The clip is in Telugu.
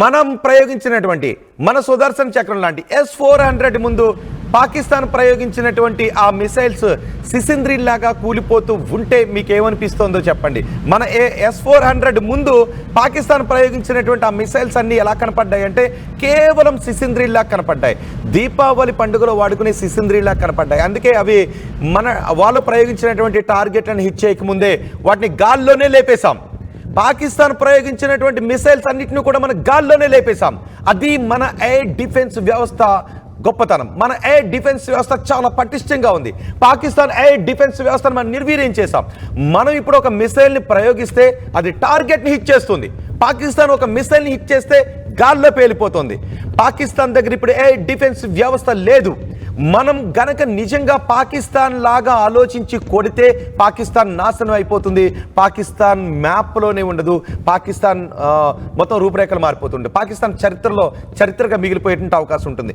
మనం ప్రయోగించినటువంటి మన సుదర్శన్ చక్రం లాంటి S-400 ముందు పాకిస్తాన్ ప్రయోగించినటువంటి ఆ మిసైల్స్ సిసింద్రిలాగా కూలిపోతూ ఉంటే మీకేమనిపిస్తుందో చెప్పండి. మన S-400 ముందు పాకిస్తాన్ ప్రయోగించినటువంటి ఆ మిసైల్స్ అన్నీ ఎలా కనపడ్డాయి అంటే కేవలం సిసింద్రిలా కనపడ్డాయి. దీపావళి పండుగలో వాడుకునే సిసింద్రిలా కనపడ్డాయి. అందుకే అవి వాళ్ళు ప్రయోగించినటువంటి టార్గెట్లను హిట్ చేయకముందే వాటిని గాల్లోనే లేపేశాం. పాకిస్తాన్ ప్రయోగించినటువంటి మిసైల్స్ అన్నిటిని కూడా మన గాల్లోనే లేపేశాం. అది మన ఎయిర్ డిఫెన్స్ వ్యవస్థ గొప్పతనం. మన ఎయిర్ డిఫెన్స్ వ్యవస్థ చాలా పటిష్టంగా ఉంది. పాకిస్తాన్ ఎయిర్ డిఫెన్స్ వ్యవస్థను మనం నిర్వీర్యం చేశాం. మనం ఇప్పుడు ఒక మిసైల్ని ప్రయోగిస్తే అది టార్గెట్ని హిట్ చేస్తుంది. పాకిస్తాన్ ఒక మిసైల్ని హిట్ చేస్తే గాల్లో పేలిపోతుంది. పాకిస్తాన్ దగ్గర ఇప్పుడు ఎయిర్ డిఫెన్స్ వ్యవస్థ లేదు. మనం గనక నిజంగా పాకిస్తాన్ లాగా ఆలోచించి కొడితే పాకిస్తాన్ నాశనం అయిపోతుంది. పాకిస్తాన్ మ్యాప్లోనే ఉండదు. పాకిస్తాన్ మొత్తం రూపురేఖలు మారిపోతుంది. పాకిస్తాన్ చరిత్రగా మిగిలిపోయేటువంటి అవకాశం ఉంటుంది.